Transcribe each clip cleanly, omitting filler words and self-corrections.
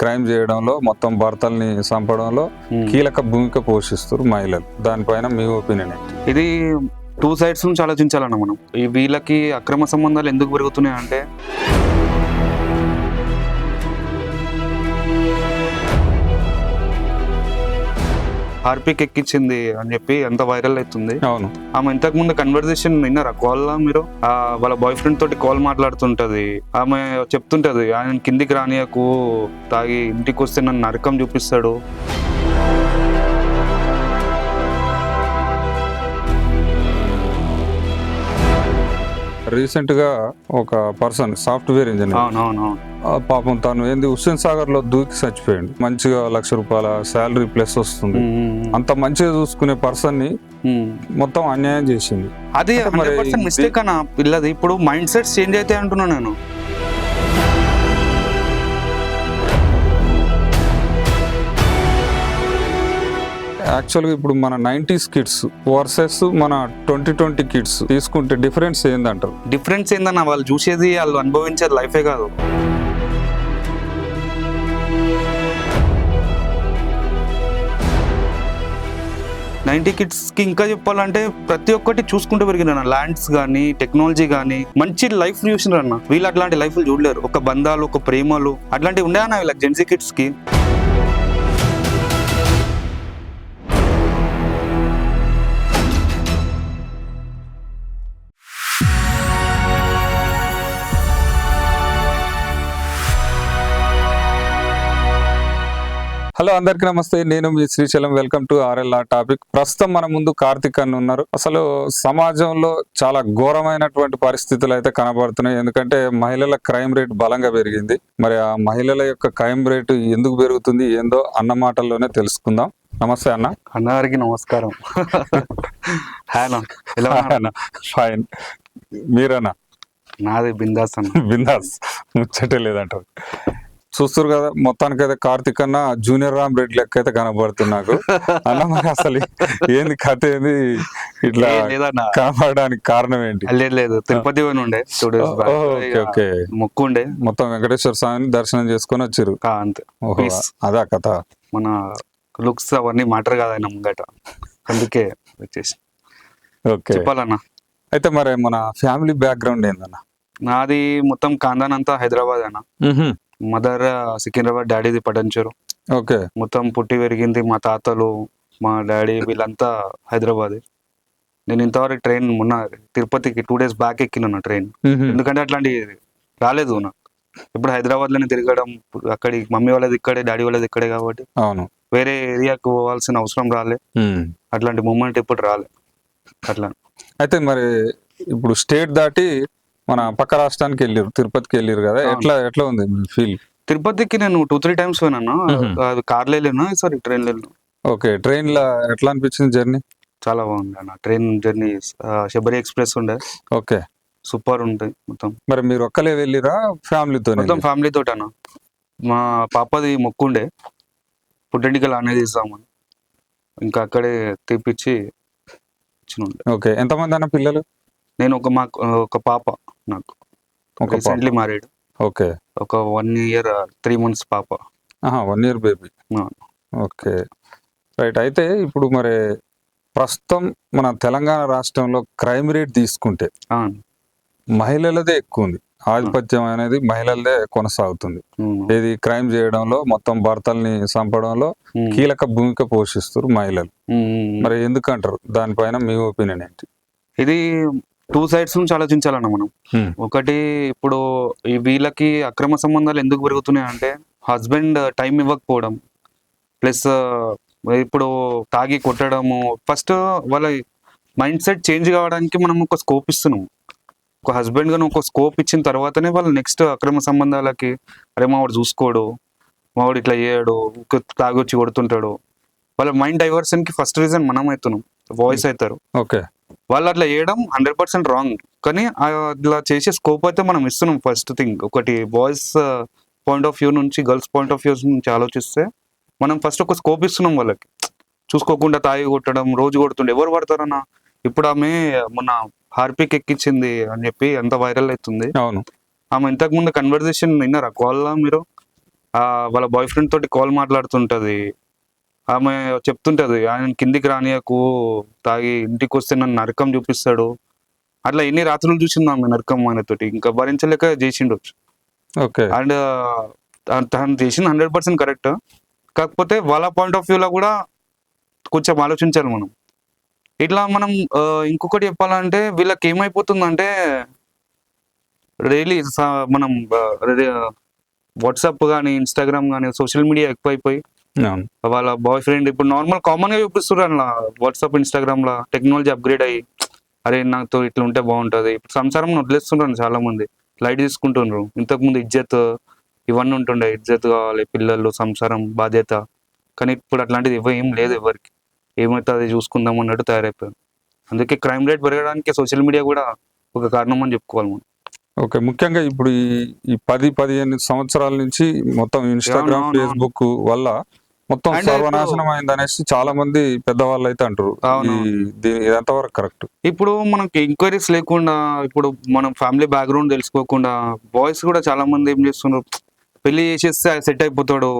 Crime చేయడంలో, మొత్తం భర్తల్ని చంపడంలో కీలక భూమిక పోషిస్తారు మహిళలు. దానిపైన మీ ఒపీనియన్ ఏంటి? ఇది టూ సైడ్స్ నుంచి ఆలోచించాలన్న మనం. ఈ వీళ్ళకి అక్రమ సంబంధాలు ఎందుకు పెరుగుతున్నాయి అంటే హార్పిక్ ఎక్కించింది అని చెప్పి ఎంత వైరల్ అవుతుంది. అవును, ఆమె ఇంతకు ముందు కన్వర్జేషన్ విన్నారా కాల్ లా మీరు? వాళ్ళ బాయ్ ఫ్రెండ్ తోటి కాల్ మాట్లాడుతుంటది. ఆమె చెప్తుంటది, ఆయన కిందికి రానియకు, తాగి ఇంటికి వస్తే నన్ను నరకం చూపిస్తాడు. రీసెంట్ గా ఒక పర్సన్ సాఫ్ట్వేర్ ఇంజనీర్ అవునవును. పాపం తను ఏంది హుస్సేన్ సాగర్ లో దూకి చచ్చిపోయాడు. మంచిగా ₹1,00,000 శాలరీ ప్లస్ వస్తుంది. అంత మంచిగా చూసుకునే పర్సన్ ని మొత్తం అన్యాయం చేసింది. అది 100% మిస్టేక్ అన్న పిల్లది. ఇప్పుడు మైండ్ సెట్స్ చేంజ్ అయితే అంటున్నా నేను. యాక్చువల్గా ఇప్పుడు మన 90s కిడ్స్ వర్సెస్ మన 2020 కిడ్స్ తీసుకుంటే డిఫరెన్స్ ఏందంటారు? డిఫరెన్స్ ఏందన్న, వాళ్ళు చూసేది, వాళ్ళు అనుభవించేది లైఫే కాదు. నైన్టీ కిడ్స్ కి ఇంకా చెప్పాలంటే ప్రతి ఒక్కటి చూసుకుంటూ పెరిగిన ల్యాండ్స్ కానీ, టెక్నాలజీ కానీ, మంచి లైఫ్ చూసినారు అన్న. వీళ్ళు అట్లాంటి లైఫ్ చూడలేరు. ఒక బంధాలు, ఒక ప్రేమలు అట్లాంటివి ఉన్నాయన్న వీళ్ళకి జెన్సీ కిడ్స్ కి. హలో, అందరికీ నమస్తే. నేను మీ Srisailam. Welcome to RLR topic. ప్రస్తుతం మన ముందు కార్తిక్ అన్న ఉన్నారు. అసలు సమాజంలో చాలా ఘోరమైనటువంటి పరిస్థితులు అయితే కనబడుతున్నాయి. ఎందుకంటే మహిళల క్రైమ్ రేట్ బలంగా పెరిగింది. మరి ఆ మహిళల యొక్క క్రైమ్ రేటు ఎందుకు పెరుగుతుంది ఏందో అన్న మాటల్లోనే తెలుసుకుందాం. నమస్తే అన్న. అన్నగారికి నమస్కారం. ఫైన్. మీరన్నా? నాది బిందాస్ అన్న. బిందాస్, ముచ్చటే లేదంటారు. చూస్తారు కదా, మొత్తానికైతే కార్తిక్ అన్న జూనియర్ రామ్ రెడ్డి లెక్క అయితే కనబడుతుంది నాకు. అన్న మరి అసలు ఏంది కథ, ఏంది ఇట్లా కనబడడానికి కారణం ఏంటి? లేదు, తిరుపతి ఉండే 2 days back. ఓకే, మొక్కు ఉండే. మొత్తం వెంకటేశ్వర స్వామిని దర్శనం చేసుకొని వచ్చారు. అంతే. అదా కథ. మన లుక్స్ అవన్నీ మ్యాటర్ కాదన్న ముంగట, అందుకే వచ్చేసి. ఓకే, చెప్పాలన్నా. అయితే మరి మన ఫ్యామిలీ బ్యాక్గ్రౌండ్ ఏందన్న? నాది మొత్తం ఖాందాన్ అంతా హైదరాబాద్ అన్న. మదర్ సికింద్రాబాద్, డాడీది పటంచెరు. ఓకే. మొత్తం పుట్టి పెరిగింది మా తాతలు, మా డాడీ వీళ్ళంతా హైదరాబాద్. నేను ఇంతవరకు ట్రైన్ మొన్న తిరుపతికి 2 days బ్యాక్ ఎక్కిన ట్రైన్. ఎందుకంటే అట్లాంటి రాలేదు నాకు. ఇప్పుడు హైదరాబాద్ లోనే తిరగడం, అక్కడి మమ్మీ వాళ్ళది ఇక్కడే, డాడీ వాళ్ళది ఇక్కడే కాబట్టి అవును, వేరే ఏరియాకు పోవాల్సిన అవసరం రాలే. అట్లాంటి మూమెంట్ ఎప్పుడు రాలే. అట్లా. అయితే మరి ఇప్పుడు స్టేట్ దాటి మన పక్క రాష్ట్రానికి వెళ్ళారు, తిరుపతికి వెళ్ళారు కదా, ఎట్లా ఉంది ఫీల్? తిరుపతికి నేను 2-3 times పోయినా. అది కార్లో వెళ్ళినా, సారీ ట్రైన్ లో వెళ్ళినా. ఓకే, ట్రైన్ లో ఎట్లా అనిపించింది జర్నీ? చాలా బాగుంది అన్న ట్రైన్ జర్నీ. శబరి ఎక్స్ప్రెస్ ఉండే. ఓకే, సూపర్ ఉంటుంది మొత్తం. మరి మీరు ఒక్కలే వెళ్ళిరా ఫ్యామిలీతో? మొత్తం ఫ్యామిలీ తోటి అన్న. మా పాపది మొక్కుండే, పుట్టెంటికలు అనేది ఇస్తామని, ఇంకా అక్కడే తెప్పించి ఇచ్చిన. ఓకే, ఎంతమంది అన్న పిల్లలు? నేను ఒక పాప, నాకు రీసెంట్లీ మ్యారీడ్. ఓకే, ఒక 1 year 3 months పాప. 1 year బేబీ. Okay, right. అయితే ఇప్పుడు మరి ప్రస్తుతం మన తెలంగాణ రాష్ట్రంలో క్రైమ్ రేట్ తీసుకుంటే మహిళలదే ఎక్కువ ఉంది. ఆధిపత్యం అనేది మహిళలదే కొనసాగుతుంది. ఇది క్రైమ్ చేయడంలో, మొత్తం భర్తల్ని చంపడంలో కీలక భూమిక పోషిస్తారు మహిళలు. మరి ఎందుకంటారు? దానిపైన మీ ఒపీనియన్ ఏంటి? ఇది 2 sides నుంచి ఆలోచించాలన్న మనం. ఒకటి, ఇప్పుడు ఈ వీళ్ళకి అక్రమ సంబంధాలు ఎందుకు పెరుగుతున్నాయి అంటే హస్బెండ్ టైం ఇవ్వకపోవడం, ప్లస్ ఇప్పుడు తాగి కొట్టడము. ఫస్ట్ వాళ్ళ మైండ్ సెట్ చేంజ్ కావడానికి మనం ఒక స్కోప్ ఇస్తున్నాం. ఒక హస్బెండ్ గా ఒక స్కోప్ ఇచ్చిన తర్వాతనే వాళ్ళు నెక్స్ట్ అక్రమ సంబంధాలకి, అరే మావాడు చూసుకోడు, మావాడు ఇట్లా చేయడు, తాగొచ్చి కొడుతుంటాడు, వాళ్ళ మైండ్ డైవర్షన్ కి ఫస్ట్ రీజన్ మనం అవుతున్నాం, వాయిస్ అవుతారు. ఓకే, వాళ్ళు అట్లా చేయడం 100% రాంగ్. కానీ అట్లా చేసే స్కోప్ అయితే మనం ఇస్తున్నాం. ఫస్ట్ థింగ్, ఒకటి బాయ్స్ పాయింట్ ఆఫ్ వ్యూ నుంచి, గర్ల్స్ పాయింట్ ఆఫ్ వ్యూ నుంచి ఆలోచిస్తే మనం ఫస్ట్ ఒక స్కోప్ ఇస్తున్నాం వాళ్ళకి. చూసుకోకుండా తాగి కొట్టడం, రోజు కొడుతుండే ఎవరు పడతారన్న? ఇప్పుడు ఆమె మొన్న హార్పిక్ ఎక్కించింది అని చెప్పి ఎంత వైరల్ అవుతుంది. అవును, ఆమె ఇంతకు ముందు కన్వర్జేషన్ విన్నారా కాల్ లా మీరు? వాళ్ళ బాయ్ ఫ్రెండ్ తోటి కాల్ మాట్లాడుతుంటది. ఆమె చెప్తుంటది, ఆయన కిందికి రానియకు, తాగి ఇంటికి వస్తే నన్ను నరకం చూపిస్తాడు. అట్లా ఎన్ని రాత్రులు చూసింది ఆమె నరకం ఆయనతోటి, ఇంకా భరించలేక చేసిండొచ్చు. ఓకే. అండ్ తను చేసింది 100% కరెక్ట్. కాకపోతే వాళ్ళ పాయింట్ ఆఫ్ వ్యూలో కూడా కొంచెం ఆలోచించాలి మనం. ఇట్లా మనం ఇంకొకటి చెప్పాలంటే వీళ్ళకి ఏమైపోతుందంటే డైలీ మనం వాట్సాప్ కానీ ఇన్స్టాగ్రామ్ కానీ సోషల్ మీడియా ఎక్కువైపోయి అవును. వాళ్ళ బాయ్ ఫ్రెండ్ ఇప్పుడు నార్మల్ కామన్ గా చూపిస్తున్నారు అలా వాట్సాప్ ఇన్స్టాగ్రామ్ లా. టెక్నాలజీ అప్గ్రేడ్ అయ్యి అరే నాతో ఇట్లా ఉంటే బాగుంటది, ఇప్పుడు సంసారం వదిలేస్తుంటారు చాలా మంది, లైట్ తీసుకుంటున్నారు. ఇంతకు ముందు ఇజ్జత్ ఇవన్నీ ఉంటుండే, ఇజ్జత్ కావాలి, పిల్లలు, సంసారం, బాధ్యత. కానీ ఇప్పుడు అట్లాంటిది ఏం లేదు ఎవరికి. ఏమైతే అది చూసుకుందాం అన్నట్టు తయారైపోయారు. అందుకే క్రైమ్ రేట్ పెరగడానికి సోషల్ మీడియా కూడా ఒక కారణం అని చెప్పుకోవాలి మనం. ఓకే. ముఖ్యంగా ఇప్పుడు ఈ 10-15 సంవత్సరాల నుంచి మొత్తం ఇన్స్టాగ్రామ్, అవును, అవును. ఫేస్బుక్ వల్ల మొత్తం అంటే సర్వనాశనం అయింది అనేసి చాలా మంది పెద్దవాళ్ళు అయితే అంటారు. అవును. ఇది ఎంతవరకు కరెక్ట్? ఇప్పుడు మనకి ఎంక్వైరీస్ లేకుండా, ఇప్పుడు మనం ఫ్యామిలీ బ్యాక్గ్రౌండ్ తెలుసుకోకుండా బాయ్స్ కూడా చాలా మంది ఏం చేస్తున్నారు, పెళ్లి చేసేస్తే సెట్ అయిపోతాడు,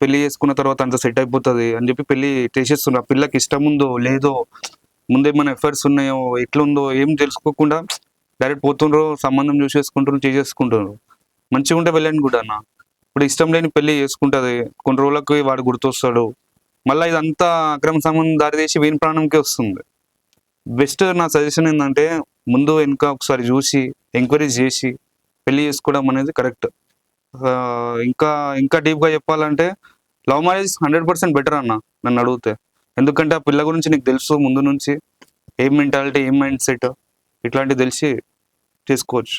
పెళ్లి చేసుకున్న తర్వాత అంత సెట్ అయిపోతుంది అని చెప్పి పెళ్లి చేసేస్తున్నారు. ఆ పిల్లకి ఇష్టం ఉందో లేదో, ముందేమైనా ఎఫర్ట్స్ ఉన్నాయో ఎట్లుందో ఏం తెలుసుకోకుండా డైరెక్ట్ పోతుండ్రు, సంబంధం చూసేసుకుంటారు, చేసేసుకుంటారు. మంచిగా ఉంటే వెళ్ళండి కూడా అన్న. ఇప్పుడు ఇష్టం లేని పెళ్లి చేసుకుంటది, కొన్ని రోజులకి వాడు గుర్తొస్తాడు, మళ్ళీ ఇదంతా అక్రమ సంబంధం దారితీసి వీని ప్రాణంకే వస్తుంది. బెస్ట్ నా సజెషన్ ఏంటంటే ముందు వెనుక ఒకసారి చూసి ఎంక్వైరీస్ చేసి పెళ్లి చేసుకోవడం అనేది కరెక్ట్. ఇంకా ఇంకా డీప్గా చెప్పాలంటే లవ్ మ్యారేజ్ 100% బెటర్ అన్న నన్ను అడిగితే. ఎందుకంటే ఆ పిల్ల గురించి నీకు తెలుసు ముందు నుంచి, ఏం మెంటాలిటీ, ఏం మైండ్ సెట్, ఇట్లాంటివి తెలిసి చేసుకోవచ్చు.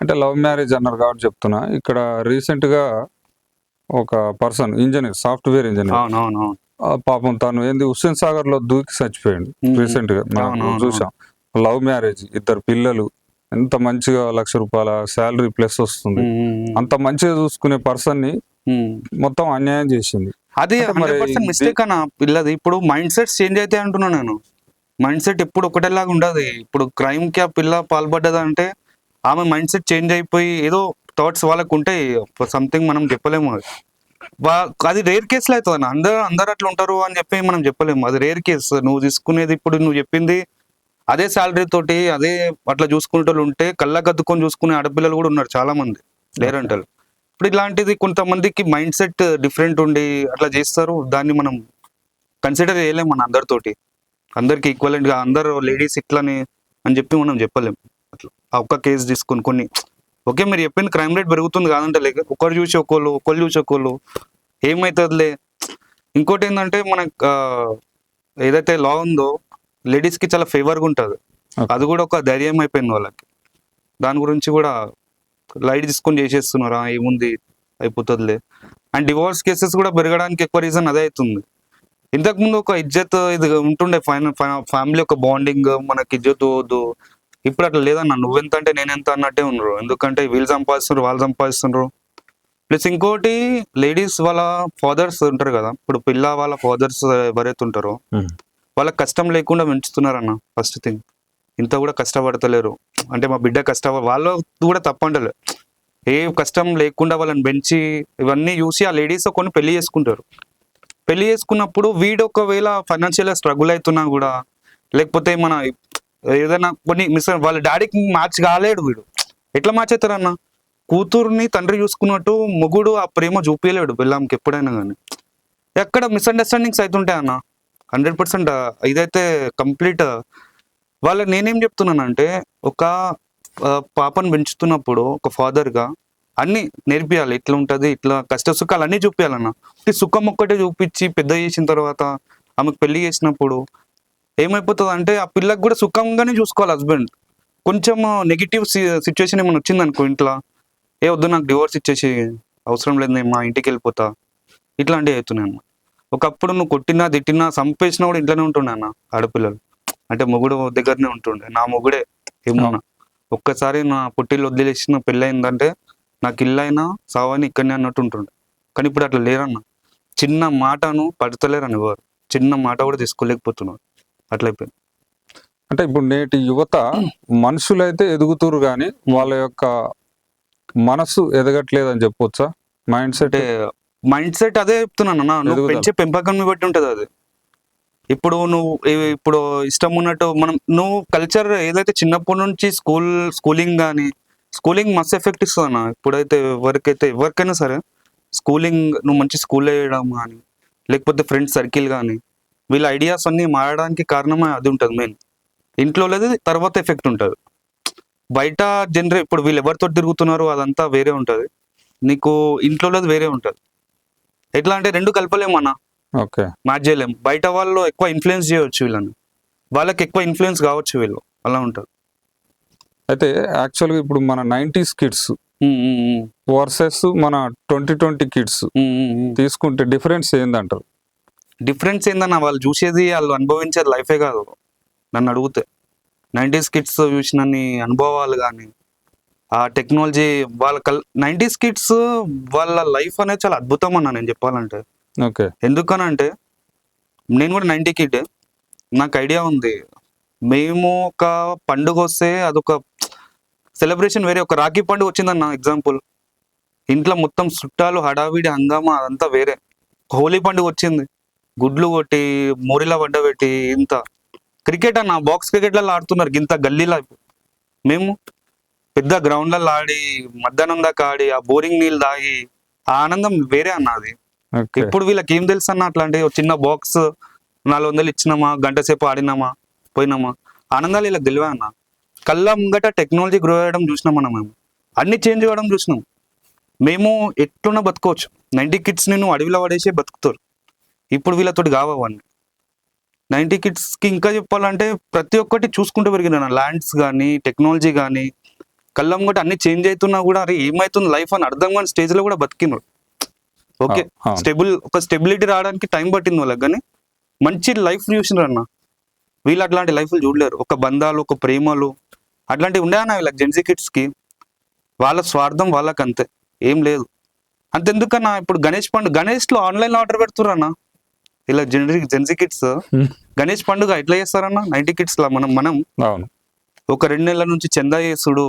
అంటే లవ్ మ్యారేజ్ అన్నారు కాబట్టి చెప్తున్నా. ఇక్కడ రీసెంట్ గా ఒక పర్సన్ ఇంజనీర్, సాఫ్ట్వేర్ ఇంజనీర్, అవునవును. పాపం తను ఏంది హుస్సేన్ సాగర్ లో దూకి చచ్చిపోయాడు. రీసెంట్ గా మనం చూసాం. లవ్ మ్యారేజ్, 2 పిల్లలు, ఎంత మంచిగా ₹1,00,000 శాలరీ ప్లస్ వస్తుంది. అంత మంచిగా చూసుకునే పర్సన్ ని మొత్తం అన్యాయం చేసింది. అది 100% మిస్టేక్ అన్న పిల్లది. ఇప్పుడు మైండ్ సెట్స్ చేంజ్ అయితే అంటున్నా నేను. మైండ్ సెట్ ఎప్పుడు ఒకటేలాగా ఉండదు. ఇప్పుడు క్రైమ్ కి ఆ పిల్ల పాల్పడ్డదంటే ఆమె మైండ్ సెట్ చేంజ్ అయిపోయి ఏదో థాట్స్ వాళ్ళకు ఉంటాయి, సంథింగ్ మనం చెప్పలేము. అది రేర్ కేసులో అవుతుంది అన్న. అందరు అట్లా ఉంటారు అని చెప్పి మనం చెప్పలేము, అది రేర్ కేసు. నువ్వు తీసుకునేది ఇప్పుడు నువ్వు చెప్పింది అదే శాలరీ తోటి అదే అట్లా చూసుకునే ఉంటే కళ్ళకద్దుకొని చూసుకునే ఆడపిల్లలు కూడా ఉన్నారు చాలా మంది, లేరంటారు. ఇప్పుడు ఇలాంటిది కొంతమందికి మైండ్ సెట్ డిఫరెంట్ ఉండి అట్లా చేస్తారు, దాన్ని మనం కన్సిడర్ చేయలేము మన అందరితోటి. అందరికి ఈక్వలెంట్ గా అందరు లేడీస్ ఇట్లని అని చెప్పి మనం చెప్పలేము. అట్లా ఆ ఒక్క కేసు తీసుకొని కొన్ని ఓకే మీరు చెప్పింది క్రైమ్ రేట్ పెరుగుతుంది కాదంటే లేక ఒకరు చూసి ఒకళ్ళు చూసి ఒకళ్ళు ఏమవుతుందిలే. ఇంకోటి ఏంటంటే మనకు ఏదైతే లా ఉందో లేడీస్ కి చాలా ఫేవర్గా ఉంటుంది, అది కూడా ఒక ధైర్యం అయిపోయింది వాళ్ళకి. దాని గురించి కూడా లైట్ తీసుకొని చేసేస్తున్నారా, ఏముంది అయిపోతుందిలే. అండ్ డివోర్స్ కేసెస్ కూడా పెరగడానికి ఎక్కువ రీజన్ అదే అవుతుంది. ఇంతకుముందు ఒక ఇజ్జత్ ఇది ఉంటుండే, ఫ్యామిలీ ఒక బాండింగ్, మనకి ఇజ్జత్ వద్దు. ఇప్పుడు అట్లా లేదన్న, నువ్వెంత అంటే నేనెంత అన్నట్టే ఉన్నారు. ఎందుకంటే వీళ్ళు సంపాదిస్తున్నారు, వాళ్ళు సంపాదిస్తున్నారు. ప్లస్ ఇంకోటి లేడీస్ వాళ్ళ ఫాదర్స్ ఉంటారు కదా, ఇప్పుడు పిల్ల వాళ్ళ ఫాదర్స్ ఎవరైతే ఉంటారో వాళ్ళకి కష్టం లేకుండా పెంచుతున్నారన్న. ఫస్ట్ థింగ్, ఇంత కూడా కష్టపడతలేరు అంటే మా బిడ్డ వాళ్ళు కూడా తప్పంటలే, ఏ కష్టం లేకుండా వాళ్ళని పెంచి ఇవన్నీ చూసి ఆ లేడీస్ కొన్ని పెళ్లి చేసుకుంటారు. పెళ్లి చేసుకున్నప్పుడు వీడు ఒకవేళ ఫైనాన్షియల్ స్ట్రగుల్ అవుతున్నా కూడా, లేకపోతే మన ఏదైనా కొన్ని వాళ్ళ డాడీకి మ్యాచ్ కాలేడు వీడు, ఎట్లా మ్యాచ్ అవుతారన్న? కూతురుని తండ్రి చూసుకున్నట్టు మొగుడు ఆ ప్రేమ చూపించలేడు పిల్లంకి ఎప్పుడైనా కానీ. ఎక్కడ మిస్అండర్స్టాండింగ్స్ అవుతుంటాయి అన్న. 100% ఇదైతే కంప్లీట్. నేనేం చెప్తున్నానంటే ఒక పాపను పెంచుతున్నప్పుడు ఒక ఫాదర్గా అన్ని నేర్పియాలి, ఇట్లా ఉంటుంది, ఇట్లా కష్ట సుఖాలు అన్నీ చూపించాలన్న. సుఖం ఒక్కటే చూపించి పెద్ద చేసిన తర్వాత ఆమెకు పెళ్లి చేసినప్పుడు ఏమైపోతుంది అంటే ఆ పిల్లకి కూడా సుఖంగానే చూసుకోవాలి హస్బెండ్. కొంచెం నెగిటివ్ సిచ్యువేషన్ ఏమైనా వచ్చింది అనుకో ఇంట్లో, వద్దు నాకు డివోర్స్ ఇచ్చేసి అవసరం లేదు, నేను మా ఇంటికి వెళ్ళిపోతా, ఇట్లాంటివి అవుతున్నాయి అన్న. ఒకప్పుడు నువ్వు కొట్టినా తిట్టినా చంపేసినా కూడా ఇంట్లోనే ఉంటుండే అన్న ఆడపిల్లలు. అంటే మొగుడు దగ్గరనే ఉంటుండే, నా మొగుడే ఏమన్నా. ఒక్కసారి నా పుట్టిల్లు వదిలేసిన పెళ్ళి అయిందంటే నాకు ఇల్లు అయినా సావని ఇక్కడనే అన్నట్టు ఉంటుండే. కానీ ఇప్పుడు అట్లా లేరన్న. చిన్న మాటను పడతలేరని ఎవరు, చిన్న మాట కూడా తీసుకోలేకపోతున్నారు, అట్లయిపోయింది. అంటే ఇప్పుడు నేటి యువత మనుషులైతే ఎదుగుతురు కానీ వాళ్ళ యొక్క మనసు ఎదగట్లేదు అని చెప్పొచ్చా? మైండ్ సెట్ అంటే మైండ్ సెట్ అదే చెప్తున్నాను అన్న, నువ్వు ఎదుగుదల. పెంచే పెంపకం బట్టి ఉంటుంది అది. ఇప్పుడు నువ్వు ఇప్పుడు ఇష్టం ఉన్నట్టు నువ్వు కల్చర్ ఏదైతే చిన్నప్పటి నుంచి స్కూలింగ్ కానీ స్కూలింగ్ మస్తు ఎఫెక్ట్ ఇస్తుంది అన్న. ఇప్పుడైతే ఎవరికైనా సరే స్కూలింగ్ నువ్వు మంచి స్కూల్లో వేయడం కానీ లేకపోతే ఫ్రెండ్స్ సర్కిల్ కానీ వీళ్ళ ఐడియాస్ అన్ని మారడానికి కారణమే అది ఉంటుంది మెయిన్. ఇంట్లో లేదు తర్వాత ఎఫెక్ట్ ఉంటుంది. బయట ఇప్పుడు వీళ్ళు ఎవరితో తిరుగుతున్నారు అదంతా వేరే ఉంటుంది, నీకు ఇంట్లో లేదు వేరే ఉంటుంది. ఎట్లా అంటే రెండు కలపలేమన్నా, ఓకే మ్యాచ్ చేయలేం. బయట వాళ్ళు ఎక్కువ ఇన్ఫ్లుయెన్స్ చేయవచ్చు వీళ్ళని, వాళ్ళకి ఎక్కువ ఇన్ఫ్లుయెన్స్ కావచ్చు వీళ్ళు, అలా ఉంటుంది. అయితే యాక్చువల్గా ఇప్పుడు మన 90s కిడ్స్ వర్సెస్ మన 2020 కిడ్స్ తీసుకుంటే డిఫరెన్స్ ఏందంటారు? డిఫరెన్స్ ఏందన్నా, వాళ్ళు చూసేది వాళ్ళు అనుభవించేది లైఫే కాదు. నన్ను అడిగితే 90s కిడ్స్ చూసినన్ని అనుభవాలు కానీ ఆ టెక్నాలజీ వాళ్ళ 90s కిడ్స్ వాళ్ళ లైఫ్ అనేది చాలా అద్భుతం అన్న నేను చెప్పాలంటే. ఓకే ఎందుకనంటే నేను కూడా 90 కిడ్, నాకు ఐడియా ఉంది. మేము ఒక పండుగ వస్తే అదొక సెలబ్రేషన్ వేరే. ఒక రాఖీ పండుగ వచ్చిందన్న ఎగ్జాంపుల్, ఇంట్లో మొత్తం చుట్టాలు హడావిడి హంగామా అదంతా వేరే. హోలీ పండుగ వచ్చింది, గుడ్లు కొట్టి మోరిలా వడ్డబెట్టి ఇంత క్రికెట్ అన్న, బాక్స్ క్రికెట్లలో ఆడుతున్నారు ఇంత గల్లీలో. మేము పెద్ద గ్రౌండ్లలో ఆడి మధ్యాహ్నం దాకా ఆడి ఆ బోరింగ్ నీళ్ళు తాగి ఆ ఆనందం వేరే అన్న అది. ఓకే ఇప్పుడు వీళ్ళకి ఏం తెలుసు అన్న, అట్లాంటి ఒక చిన్న బాక్స్ 400 ఇచ్చినామా, గంట సేపు ఆడినామా పోయినామా, ఆనందాలు వీళ్ళకి తెలివా అన్న. కళ్ళ ముంగట టెక్నాలజీ గ్రో అయ్యడం చూసినాం మనం, మేము అన్ని చేంజ్ అవ్వడం చూసినాం. మేము ఎట్లున్నా బతుకోవచ్చు, 90 కిడ్స్ నేను అడవిలో పడేసే బతుకుతారు. ఇప్పుడు వీళ్ళతోటి కావన్నీ 90 కిడ్స్కి ఇంకా చెప్పాలంటే ప్రతి ఒక్కటి చూసుకుంటూ పెరిగిన ల్యాండ్స్ కానీ టెక్నాలజీ కానీ కళ్ళం కూడా అన్ని చేంజ్ అవుతున్నా కూడా అరే ఏమవుతుంది లైఫ్ అని అర్థం కాని స్టేజ్లో కూడా బతికినారు. ఓకే ఒక స్టెబిలిటీ రావడానికి టైం పట్టింది వాళ్ళకి, కానీ మంచి లైఫ్ చూసినారు అన్న. వీళ్ళు అట్లాంటి లైఫ్లు చూడలేరు. ఒక బంధాలు ఒక ప్రేమలు అట్లాంటివి ఉండే అన్న వీళ్ళకి జెన్జీ కిడ్స్కి. వాళ్ళ స్వార్థం వాళ్ళకి అంతే, ఏం లేదు. అంతెందుకన్నా ఇప్పుడు గణేష్లో ఆన్లైన్లో ఆర్డర్ పెడుతున్నారు అన్న ఇలా జెన్జీ కిడ్స్. గణేష్ పండుగ ఎట్లా చేస్తారన్న 90 కిడ్స్ లా మనం అవును ఒక 2 నెలల నుంచి చందా చేసుడు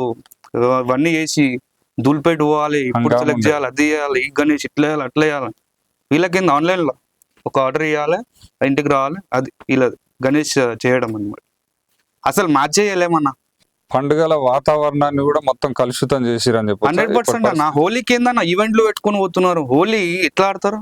అవన్నీ చేసి దూల్పేట పోవాలి, ఇప్పుడు సెలెక్ట్ చేయాలి, అది చేయాలి, ఈ గణేష్ ఇట్లా చేయాలి అట్లా చేయాలి. వీళ్ళకింద ఆన్లైన్లో ఒక ఆర్డర్ చేయాలి, ఇంటికి రావాలి, అది ఇలా గణేష్ చేయడం అన్నమాట. అసలు మ్యాచ్ చేయలేమన్నా. పండుగల వాతావరణాన్ని కూడా మొత్తం కలుషితం చేసిరని చెప్పి 100% అన్న. హోలీకి ఏందన్న ఈవెంట్లు పెట్టుకుని పోతున్నారు. హోలీ ఎట్లా ఆడతారు?